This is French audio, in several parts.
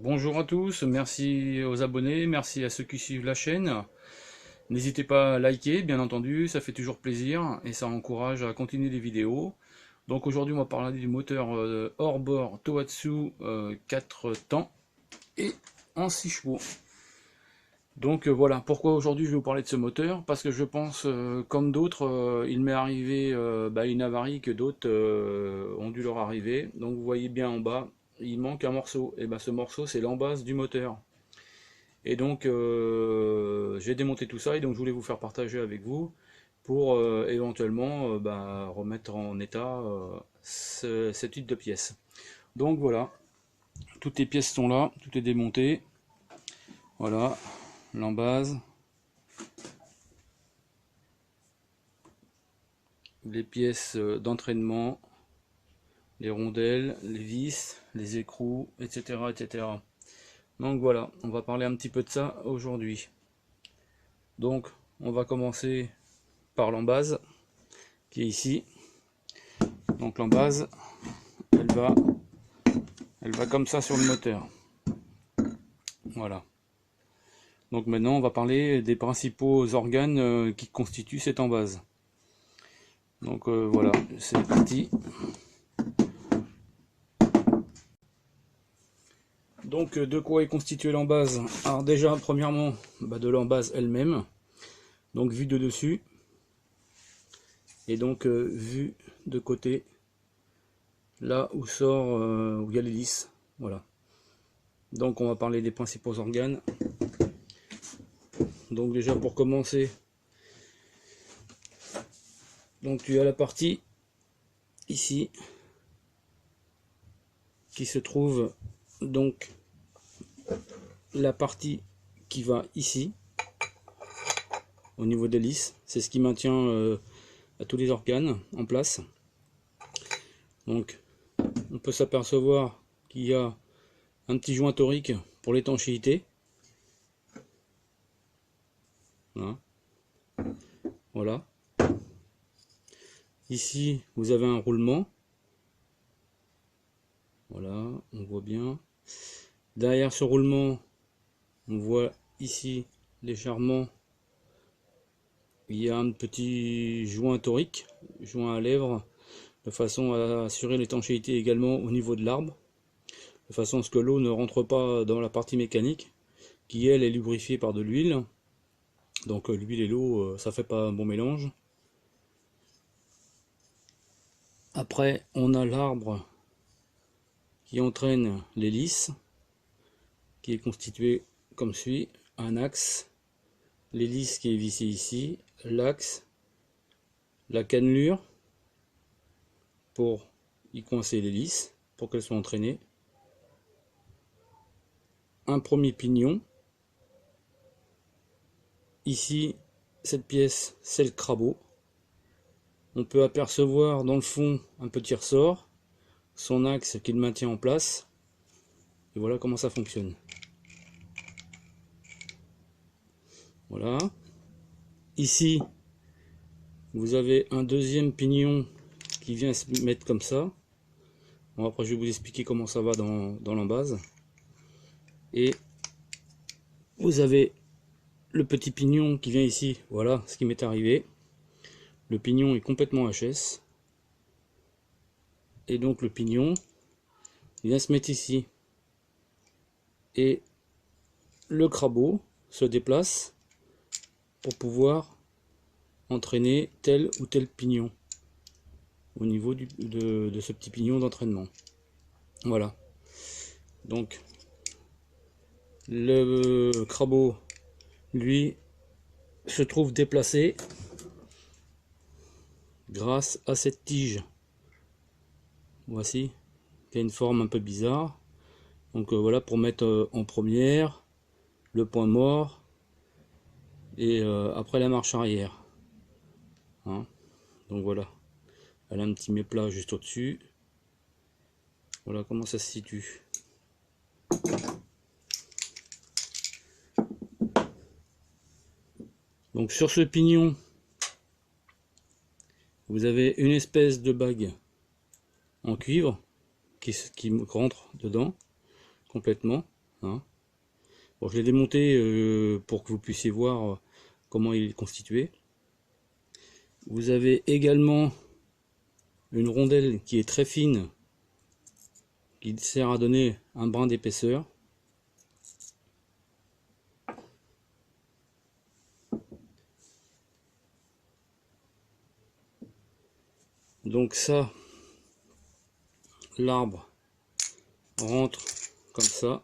Bonjour à tous, merci aux abonnés, merci à ceux qui suivent la chaîne. N'hésitez pas à liker, bien entendu, ça fait toujours plaisir et ça encourage à continuer les vidéos. Donc aujourd'hui on va parler du moteur hors-bord Tohatsu 4 temps et en 6 chevaux. Donc voilà, pourquoi aujourd'hui je vais vous parler de ce moteur? Parce que je pense, comme d'autres, il m'est arrivé une avarie que d'autres ont dû leur arriver. Donc vous voyez bien en bas, il manque un morceau. Et ce morceau c'est l'embase du moteur. Et donc j'ai démonté tout ça et donc je voulais vous faire partager avec vous pour éventuellement remettre en état ce type de pièces. Donc voilà, toutes les pièces sont là, tout est démonté. Voilà, l'embase. Les pièces d'entraînement, les rondelles, les vis, les écrous, etc., etc. Donc voilà, on va parler un petit peu de ça aujourd'hui. Donc on va commencer par l'embase qui est ici. Donc l'embase, elle va comme ça sur le moteur. Voilà. Donc maintenant on va parler des principaux organes qui constituent cette embase. Donc voilà, c'est parti. Donc de quoi est constituée l'embase? Alors déjà premièrement de l'embase elle-même, donc vue de dessus, et donc vue de côté, là où sort, où il y a l'hélice, voilà. Donc on va parler des principaux organes. Donc déjà pour commencer, donc tu as la partie ici, qui se trouve donc la partie qui va ici, au niveau de l'hélice, c'est ce qui maintient à tous les organes en place. Donc on peut s'apercevoir qu'il y a un petit joint torique pour l'étanchéité. Voilà. Ici vous avez un roulement. Voilà, on voit bien. Derrière ce roulement, on voit ici légèrement, il y a un petit joint torique, joint à lèvres, de façon à assurer l'étanchéité également au niveau de l'arbre, de façon à ce que l'eau ne rentre pas dans la partie mécanique, qui elle est lubrifiée par de l'huile. Donc l'huile et l'eau, ça fait pas un bon mélange. Après, on a l'arbre qui entraîne l'hélice, qui est constitué comme suit: un axe, l'hélice qui est vissée ici, l'axe, la cannelure pour y coincer l'hélice, pour qu'elle soit entraînée, un premier pignon. Ici, cette pièce, c'est le crabeau. On peut apercevoir dans le fond un petit ressort, son axe qui le maintient en place. Et voilà comment ça fonctionne. Voilà. Ici, vous avez un deuxième pignon qui vient se mettre comme ça. Bon, après, je vais vous expliquer comment ça va dans l'embase. Et vous avez le petit pignon qui vient ici. Voilà ce qui m'est arrivé. Le pignon est complètement HS. Et donc le pignon, il vient se mettre ici. Et le crabeau se déplace pour pouvoir entraîner tel ou tel pignon au niveau de ce petit pignon d'entraînement. Voilà. Donc le crabeau, lui, se trouve déplacé grâce à cette tige. Voici, qui a une forme un peu bizarre. Donc voilà, pour mettre en première le point mort et après la marche arrière. Hein. Donc voilà, elle a un petit méplat juste au-dessus. Voilà comment ça se situe. Donc sur ce pignon, vous avez une espèce de bague en cuivre qui rentre dedans complètement. hein. Bon, je l'ai démonté pour que vous puissiez voir comment il est constitué. Vous avez également une rondelle qui est très fine, qui sert à donner un brin d'épaisseur. Donc ça, l'arbre rentre comme ça.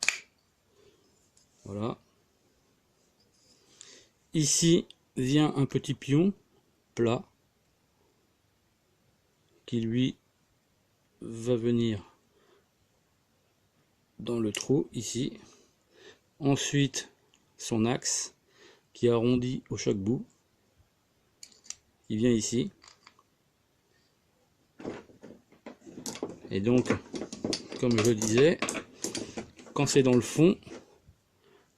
Voilà. Ici vient un petit pion plat qui lui va venir dans le trou ici. Ensuite son axe qui arrondit au chaque bout. Il vient ici. Et donc, comme je le disais, quand c'est dans le fond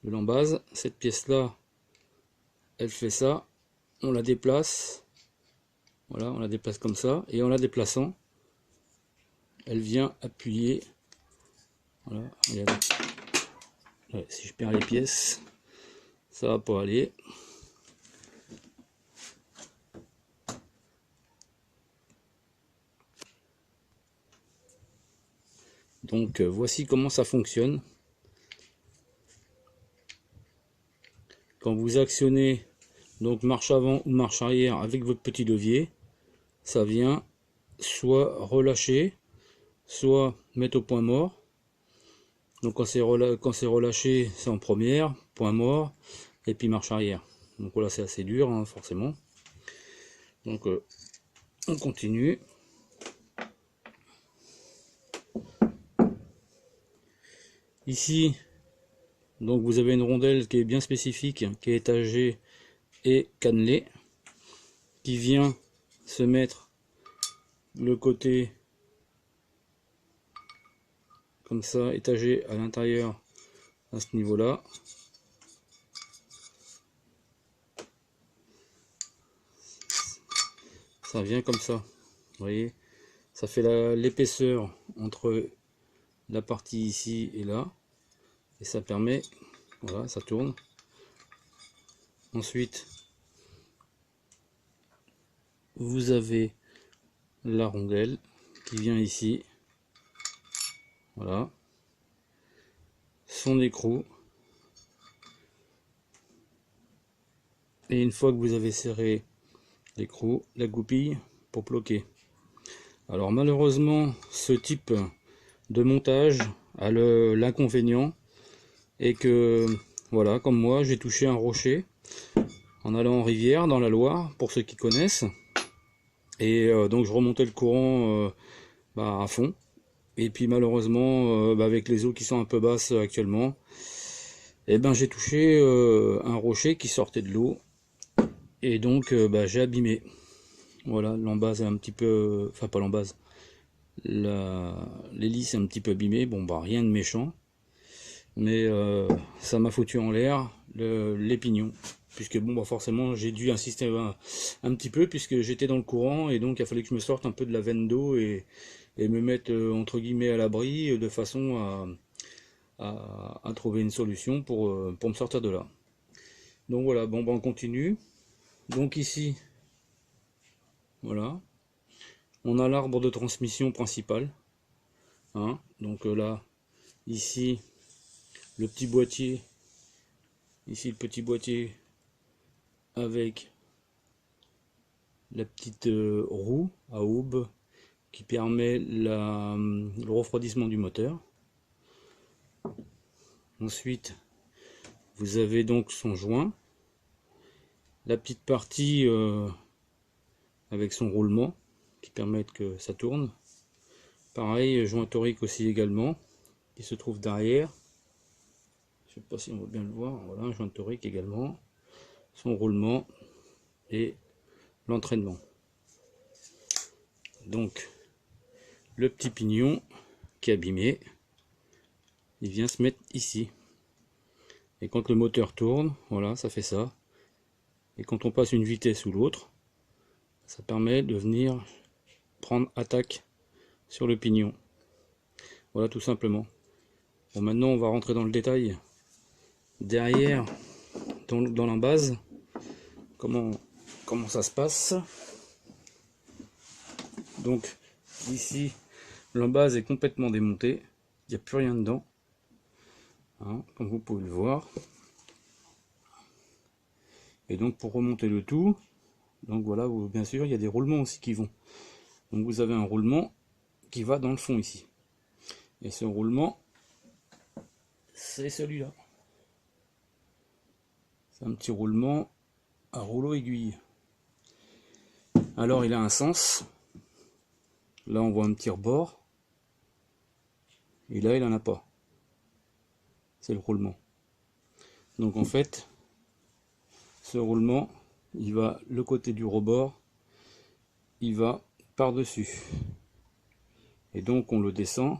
de l'embase, cette pièce là, elle fait ça, on la déplace, voilà, on la déplace comme ça, et en la déplaçant, elle vient appuyer, voilà, regardez. Ouais, si je perds les pièces, ça va pas aller. Donc voici comment ça fonctionne. Quand vous actionnez donc marche avant ou marche arrière avec votre petit levier, ça vient soit relâcher, soit mettre au point mort. Donc quand c'est relâché, c'est en première, point mort, et puis marche arrière. Donc voilà, c'est assez dur, hein, forcément. Donc on continue. Ici, donc vous avez une rondelle qui est bien spécifique, qui est étagée et cannelée, qui vient se mettre le côté comme ça, étagé à l'intérieur à ce niveau-là. Ça vient comme ça, vous voyez, ça fait l'épaisseur entre la partie ici et là, et ça permet, voilà, ça tourne. Ensuite, vous avez la rondelle qui vient ici, voilà, son écrou, et une fois que vous avez serré l'écrou, la goupille pour bloquer. Alors malheureusement, ce type de montage a l'inconvénient et que, voilà, comme moi, j'ai touché un rocher en allant en rivière dans la Loire, pour ceux qui connaissent, et donc je remontais le courant à fond, et puis malheureusement avec les eaux qui sont un peu basses actuellement, et ben j'ai touché un rocher qui sortait de l'eau, et donc j'ai abîmé. Voilà, l'embase est un petit peu, enfin pas l'embase, l'hélice est un petit peu abîmée. Bon bah rien de méchant, mais ça m'a foutu en l'air les pignons, puisque bon bah forcément j'ai dû insister un petit peu, puisque j'étais dans le courant, et donc il a fallu que je me sorte un peu de la veine d'eau et me mettre entre guillemets à l'abri, de façon à trouver une solution pour me sortir de là. Donc voilà, bon bah on continue. Donc ici, voilà, on a l'arbre de transmission principal, hein. Donc là, ici, le petit boîtier, ici le petit boîtier avec la petite roue à aube qui permet le refroidissement du moteur. Ensuite, vous avez donc son joint, la petite partie avec son roulement qui permet que ça tourne. Pareil, joint torique aussi également, qui se trouve derrière. Je sais pas si on va bien le voir. Voilà, un joint torique également, son roulement et l'entraînement. Donc, le petit pignon qui est abîmé, il vient se mettre ici. Et quand le moteur tourne, voilà, ça fait ça. Et quand on passe une vitesse ou l'autre, ça permet de venir prendre attaque sur le pignon. Voilà, tout simplement. Bon, maintenant on va rentrer dans le détail derrière, dans la base, comment ça se passe. Donc ici l'embase est complètement démontée, il n'y a plus rien dedans, hein, comme vous pouvez le voir. Et donc pour remonter le tout, donc voilà, bien sûr il y a des roulements aussi qui vont. Donc vous avez un roulement qui va dans le fond ici. Et ce roulement, c'est celui-là. C'est un petit roulement à rouleau aiguille. Alors il a un sens. Là on voit un petit rebord. Et là il n'en a pas. C'est le roulement. Donc en fait, ce roulement, il va le côté du rebord, il va par-dessus. Et donc on le descend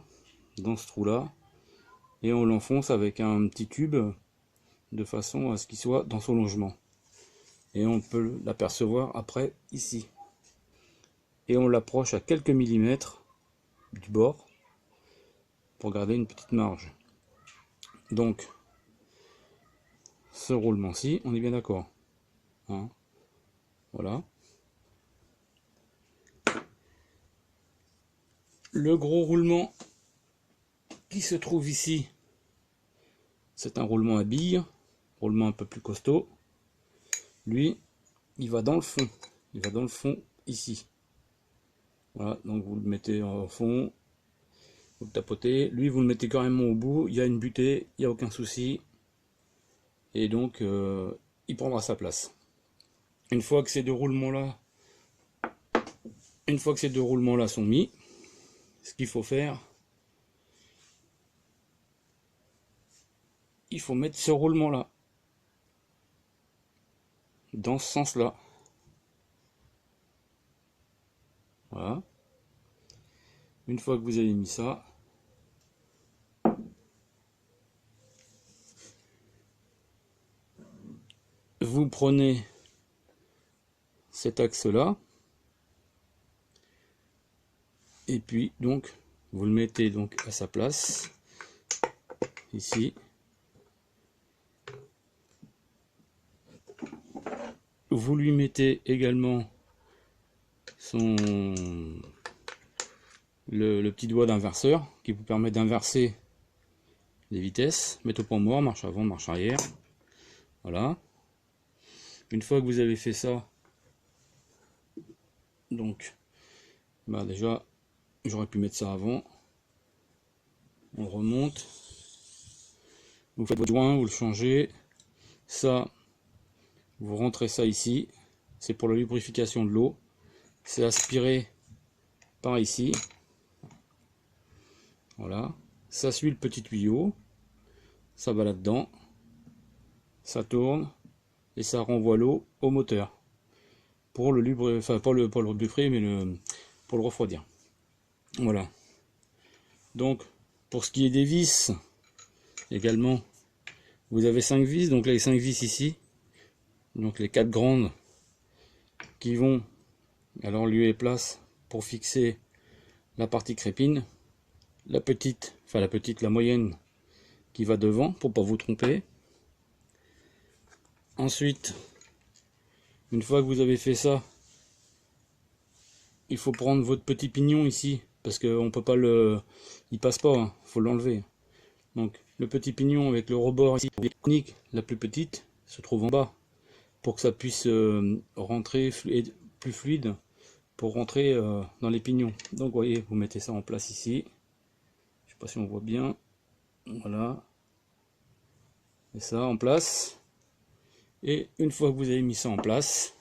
dans ce trou-là. Et on l'enfonce avec un petit tube de façon à ce qu'il soit dans son longement. Et on peut l'apercevoir après ici. Et on l'approche à quelques millimètres du bord pour garder une petite marge. Donc ce roulement-ci, on est bien d'accord, hein, voilà. Le gros roulement qui se trouve ici, c'est un roulement à billes, roulement un peu plus costaud. Lui, il va dans le fond, il va dans le fond ici. Voilà, donc vous le mettez au fond, vous le tapotez. Lui, vous le mettez carrément au bout, il y a une butée, il n'y a aucun souci. Et donc, il prendra sa place. Une fois que ces deux roulements-là, sont mis, ce qu'il faut faire, il faut mettre ce roulement-là dans ce sens-là. Voilà. Une fois que vous avez mis ça, vous prenez cet axe-là et puis donc vous le mettez donc à sa place ici. Vous lui mettez également le petit doigt d'inverseur qui vous permet d'inverser les vitesses, mettre au point mort, marche avant, marche arrière. Voilà. Une fois que vous avez fait ça, donc bah déjà j'aurais pu mettre ça avant. On remonte. Vous faites votre joint, vous le changez. Ça, vous rentrez ça ici. C'est pour la lubrification de l'eau. C'est aspiré par ici. Voilà. Ça suit le petit tuyau. Ça va là-dedans. Ça tourne. Et ça renvoie l'eau au moteur. Pour le lubrifier, enfin pas le lubrifier, mais pour le refroidir. Voilà. Donc, pour ce qui est des vis, également, vous avez 5 vis. Donc les 5 vis ici. Donc les 4 grandes qui vont, alors lieu et place pour fixer la partie crépine, la petite, la moyenne qui va devant pour pas vous tromper. Ensuite, une fois que vous avez fait ça, il faut prendre votre petit pignon ici parce qu'on peut pas il passe pas, hein, faut l'enlever. Donc le petit pignon avec le rebord ici, la plus petite se trouve en bas pour que ça puisse rentrer plus fluide pour rentrer dans les pignons. Donc vous voyez, vous mettez ça en place ici. Je sais pas si on voit bien. Voilà. Et ça en place. Et une fois que vous avez mis ça en place,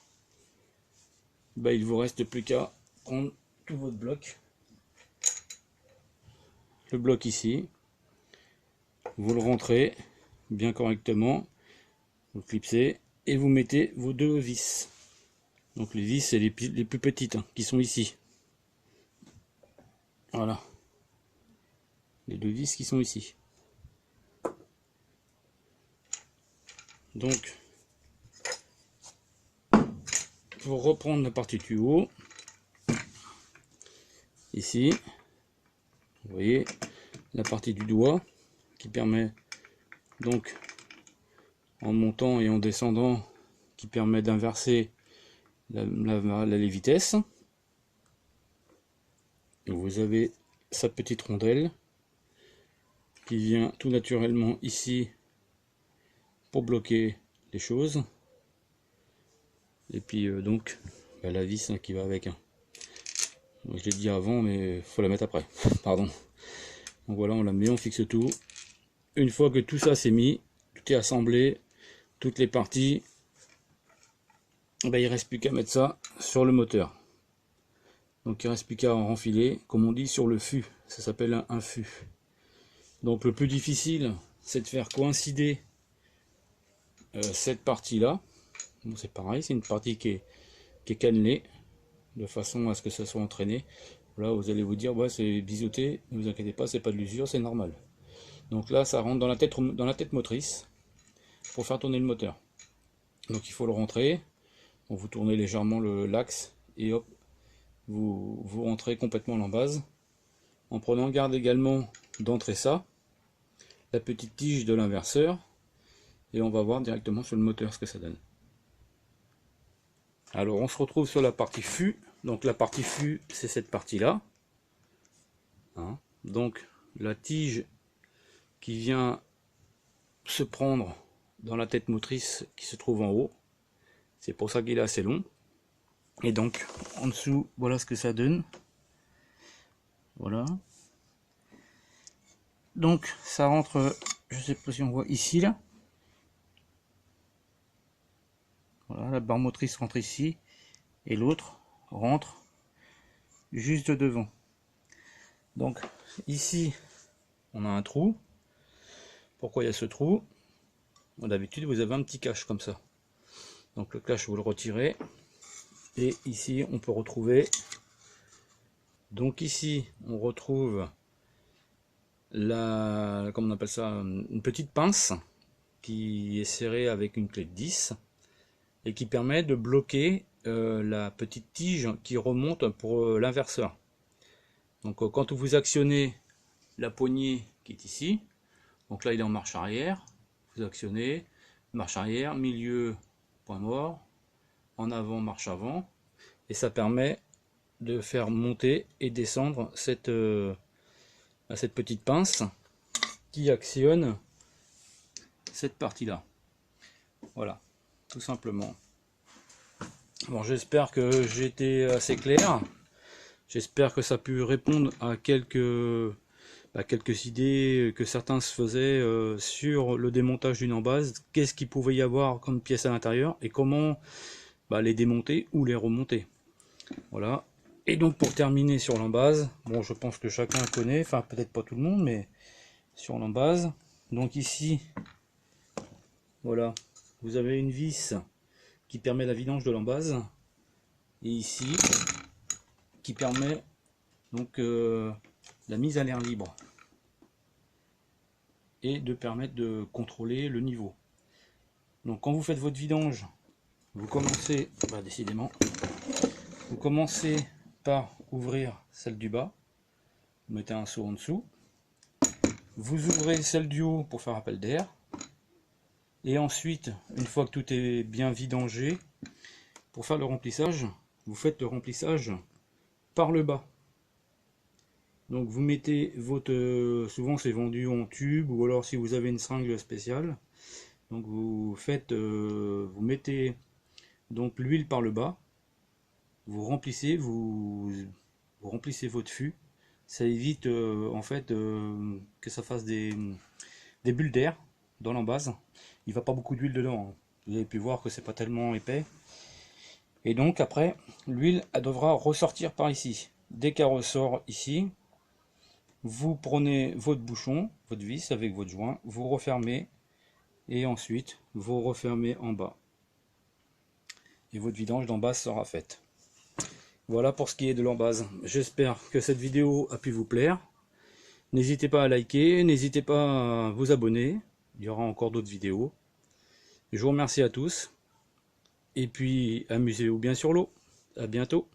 bah, il vous reste plus qu'à prendre tout votre bloc. Le bloc ici. Vous le rentrez bien correctement. Vous le clipsez. Et vous mettez vos deux vis. Donc les vis, c'est les plus petites hein, qui sont ici. Voilà. Les deux vis qui sont ici. Donc, pour reprendre la partie tuyau, ici, vous voyez, la partie du doigt, qui permet donc, en montant et en descendant, qui permet d'inverser les vitesses. Vous avez sa petite rondelle qui vient tout naturellement ici pour bloquer les choses. Et puis donc la vis qui va avec. Je l'ai dit avant, mais faut la mettre après. Pardon. Donc voilà, on la met, on fixe tout. Une fois que tout ça c'est mis, tout est assemblé, toutes les parties, il ne reste plus qu'à mettre ça sur le moteur. Donc il ne reste plus qu'à en renfiler, comme on dit, sur le fût. Ça s'appelle un fût. Donc le plus difficile, c'est de faire coïncider cette partie-là. Bon, c'est pareil, c'est une partie qui est cannelée, de façon à ce que ça soit entraîné. Là, vous allez vous dire, ouais, c'est biseauté, ne vous inquiétez pas, c'est pas de l'usure, c'est normal. Donc là, ça rentre dans la tête motrice pour faire tourner le moteur. Donc il faut le rentrer. Donc, vous tournez légèrement l'axe et hop, vous rentrez complètement l'embase. En prenant garde également d'entrer ça, la petite tige de l'inverseur, et on va voir directement sur le moteur ce que ça donne. Alors on se retrouve sur la partie fût. Donc la partie fût, c'est cette partie-là. Hein, donc la tige qui vient se prendre dans la tête motrice qui se trouve en haut. C'est pour ça qu'il est assez long. Et donc en dessous, voilà ce que ça donne. Voilà. Donc ça rentre, je sais pas si on voit ici là. Voilà, la barre motrice rentre ici et l'autre rentre juste devant. Donc ici on a un trou. Pourquoi il y a ce trou? D'habitude vous avez un petit cache comme ça. Donc le cache vous le retirez et ici on peut retrouver. Donc ici on retrouve comment on appelle ça, une petite pince qui est serrée avec une clé de 10 et qui permet de bloquer la petite tige qui remonte pour l'inverseur. Donc quand vous actionnez la poignée qui est ici, donc là il est en marche arrière, vous actionnez, marche arrière, milieu, point mort, en avant, marche avant, et ça permet de faire monter et descendre cette petite pince qui actionne cette partie là. Voilà, tout simplement. Bon, j'espère que j'ai été assez clair. J'espère que ça a pu répondre à quelques idées que certains se faisaient sur le démontage d'une embase. Qu'est-ce qu'il pouvait y avoir comme pièces à l'intérieur et comment les démonter ou les remonter. Voilà. Et donc pour terminer sur l'embase, bon, je pense que chacun connaît, enfin peut-être pas tout le monde, mais sur l'embase. Donc ici, voilà, vous avez une vis qui permet la vidange de l'embase, et ici qui permet donc la mise à l'air libre et de permettre de contrôler le niveau. Donc quand vous faites votre vidange, vous commencez, décidément, vous commencez par ouvrir celle du bas, vous mettez un seau en dessous, vous ouvrez celle du haut pour faire appel d'air, et ensuite, une fois que tout est bien vidangé, pour faire le remplissage, vous faites le remplissage par le bas. Donc vous mettez votre, souvent c'est vendu en tube, ou alors si vous avez une seringue spéciale, donc vous faites, vous mettez donc l'huile par le bas, vous remplissez, vous remplissez votre fût. Ça évite en fait que ça fasse des bulles d'air dans l'embase. Il ne va pas beaucoup d'huile dedans, hein. Vous avez pu voir que c'est pas tellement épais. Et donc après, l'huile elle devra ressortir par ici. Dès qu'elle ressort ici, vous prenez votre bouchon, votre vis avec votre joint, vous refermez et ensuite vous refermez en bas. Et votre vidange d'embase sera faite. Voilà pour ce qui est de l'embase. J'espère que cette vidéo a pu vous plaire. N'hésitez pas à liker, n'hésitez pas à vous abonner. Il y aura encore d'autres vidéos. Je vous remercie à tous. Et puis amusez-vous bien sur l'eau. À bientôt.